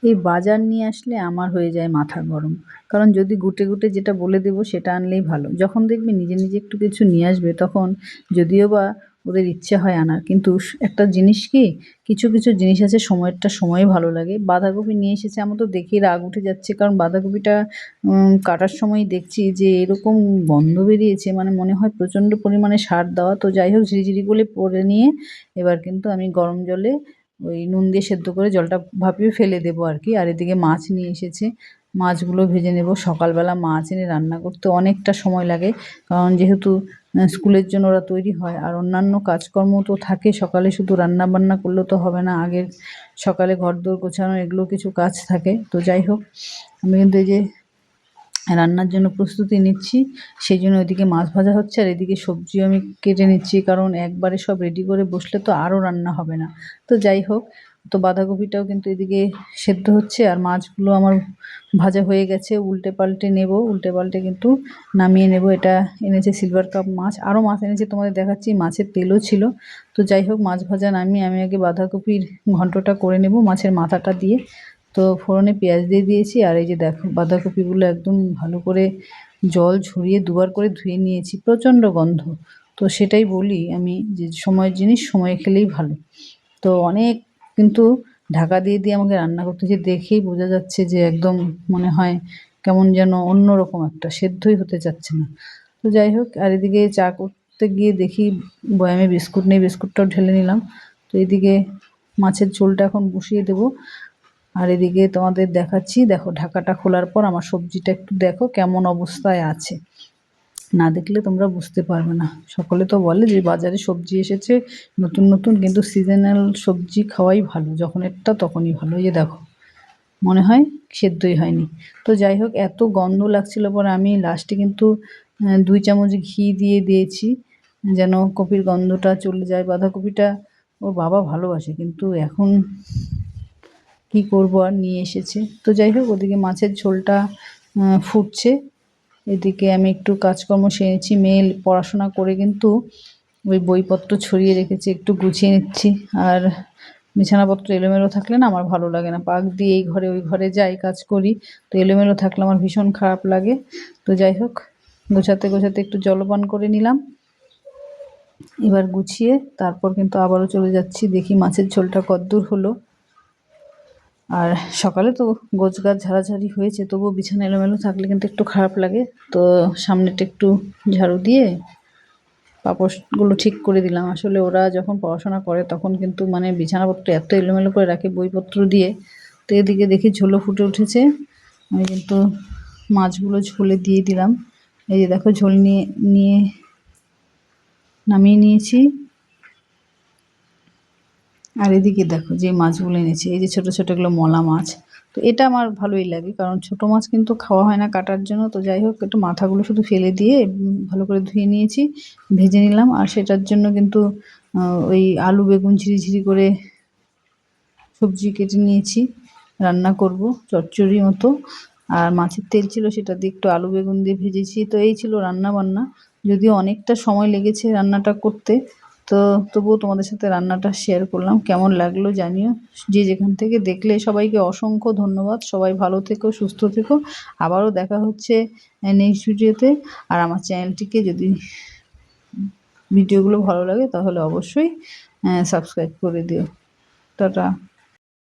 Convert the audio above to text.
এই বাজার নিয়ে আসলে আমার হয়ে যায় মাথা গরম। কারণ যদি গুটে, গুটে যেটা বলে দেবো সেটা আনলেই ভালো। যখন দেখবে নিজে, নিজে একটু কিছু নিয়ে আসবে তখন যদিও বা ওদের ইচ্ছে হয় আনার, কিন্তু একটা জিনিস কি, কিছু, কিছু জিনিস আছে সময়েরটা সময়ে ভালো লাগে। বাঁধাকপি নিয়ে এসেছে, আমার তো দেখেই রাগ উঠে যাচ্ছে, কারণ বাঁধাকপিটা কাটার সময়ই দেখছি যে এরকম গন্ধ বেরিয়েছে, মানে মনে হয় প্রচণ্ড পরিমাণে সার দেওয়া। তো যাই হোক ঝিরিঝিরি করে পরে নিয়ে এবার কিন্তু আমি গরম জলে ওই নুন দিয়ে সেদ্ধ করে জলটা ভাপিয়ে ফেলে দেবো আর কি। আর এদিকে মাছ নিয়ে এসেছে, মাছগুলো ভেজে নেব। সকালবেলা মাছ এনে রান্না করতে অনেকটা সময় লাগে, কারণ যেহেতু স্কুলের জন্য ওরা তৈরি হয় আর অন্যান্য কাজকর্ম তো থাকে। সকালে শুধু রান্না বান্না করলেও তো হবে না, আগের সকালে ঘরদোর গোছানো এগুলো কিছু কাজ থাকে। তো যাই হোক আমি কিন্তু এই যে রান্নার জন্য প্রস্তুতি নিচ্ছি, সেই জন্য ওইদিকে মাছ ভাজা হচ্ছে আর এদিকে সবজিও আমি কেটে নিচ্ছি, কারণ একবারে সব রেডি করে বসলে তো আরও রান্না হবে না। তো যাই হোক, তো বাঁধাকপিটাও কিন্তু এদিকে সেদ্ধ হচ্ছে আর মাছগুলো আমার ভাজা হয়ে গেছে। উল্টে পাল্টে নেব, উল্টে পাল্টে কিন্তু নামিয়ে নেব। এটা এনেছে সিলভার কাপ মাছ, আরও মাছ এনেছে তোমাদের দেখাচ্ছি, মাছের তেলও ছিল। তো যাই হোক মাছ ভাজা নামিয়ে আমি আগে বাঁধাকপির ঘন্টটা করে নেব মাছের মাথাটা দিয়ে। তো ফোড়নে পেঁয়াজ দিয়ে দিয়েছি আর এই যে দেখো বাঁধাকপিগুলো একদম ভালো করে জল ঝরিয়ে দুবার করে ধুয়ে নিয়েছি, প্রচণ্ড গন্ধ। তো সেটাই বলি আমি যে সময়ের জিনিস সময়ে খেলেই ভালো। তো অনেক কিন্তু ঢাকা দিয়ে দিয়ে আমাকে রান্না করতে হচ্ছে, দেখেই বোঝা যাচ্ছে যে একদম মনে হয় কেমন যেন অন্যরকম একটা, সেদ্ধই হতে চাচ্ছে না। তো যাই হোক, আর এদিকে চা করতে গিয়ে দেখি বয়ামে বিস্কুট নেই, বিস্কুটটাও ঢেলে নিলাম। তো এদিকে মাছের ঝোলটা এখন বসিয়ে দেবো। আর এদিকে তোমাদের দেখাচ্ছি, দেখো ঢাকাটা খোলার পর আমার সবজিটা একটু দেখো কেমন অবস্থায় আছে। না দেখলে তোমরা বুঝতে পারবে না। সকলে তো বলে যে বাজারে সবজি এসেছে নতুন নতুন, কিন্তু সিজনাল সবজি খাওয়াই ভালো, যখনেরটা তখনই ভালো। এই যে দেখো মনে হয় সেদ্ধই হয়নি। তো যাই হোক এত গন্ধ লাগছিল, পরে আমি লাস্টে কিন্তু ২ চামচ ঘি দিয়ে দিয়েছি যেন কপির গন্ধটা চলে যায়। বাঁধাকপিটা ওর বাবা ভালোবাসে, কিন্তু এখন কি করব আর, নিয়ে এসেছে। তো যাই হোক ওদিকে মাছের ঝোলটা ফুটছে, এদিকে আমি একটু কাজকর্ম সেরেছি। মেয়ে পড়াশোনা করে কিন্তু ওই বইপত্র ছড়িয়ে রেখেছে, একটু গুছিয়ে নিচ্ছি। আর বিছানাপত্র এলোমেলো থাকলে না আমার ভালো লাগে না, পাক দিয়ে এই ঘরে ওই ঘরে যাই কাজ করি, তো এলোমেলো থাকলে আমার ভীষণ খারাপ লাগে। তো যাই হোক গোছাতে গোছাতে একটু জলপান করে নিলাম, এবার গুছিয়ে তারপর কিন্তু আবারও চলে যাচ্ছি, দেখি মাছের ঝোলটা কদ্দূর হলো। আর সকালে তো গোছগাছ ঝাড়াঝাড়ি হয়েছে, তবুও বিছানা এলোমেলো থাকলে কিন্তু একটু খারাপ লাগে। তো সামনেটা একটু ঝাড়ু দিয়ে পাপোশগুলো ঠিক করে দিলাম। আসলে ওরা যখন পড়াশোনা করে তখন কিন্তু মানে বিছানাপত্র এত এলোমেলো করে রাখে বইপত্র দিয়ে। তো এদিকে দেখি ঝোলও ফুটে উঠেছে, আমি কিন্তু মাছগুলো ঝোলে দিয়ে দিলাম। এই যে দেখো ঝোল নিয়ে নিয়ে নামিয়ে নিয়েছি। আর এদিকে দেখো যে মাছগুলো এনেছি, এই যে ছোট ছোট এগুলো মলা মাছ। তো এটা আমার ভালোই লাগে, কারণ ছোট মাছ কিন্তু খাওয়া হয় না কাটার জন্য। তো যাই হোক একটু মাথাগুলো শুধু ফেলে দিয়ে ভালো করে ধুয়ে নিয়েছি, ভেজে নিলাম। আর সেটার জন্য কিন্তু ওই আলু বেগুন ঝিরিঝিরি করে সবজি কেটে নিয়েছি, রান্না করব চচ্চড়ি মতো। আর মাছের তেল ছিল, সেটা দিয়ে একটু আলু বেগুন দিয়ে ভেজেছি। তো এই ছিল রান্না বান্না, যদিও অনেকটা সময় লেগেছে রান্নাটা করতে। তো তবুও তোমাদের সাথে রান্নাটা শেয়ার করলাম, কেমন লাগলো জানিও। যে যেখান থেকে দেখলে সবাইকে অসংখ্য ধন্যবাদ। সবাই ভালো থেকো, সুস্থ থেকো। আবারও দেখা হচ্ছে নেক্সট ভিডিওতে। আর আমার চ্যানেলটিকে যদি ভিডিওগুলো ভালো লাগে তাহলে অবশ্যই সাবস্ক্রাইব করে দিও। টাটা।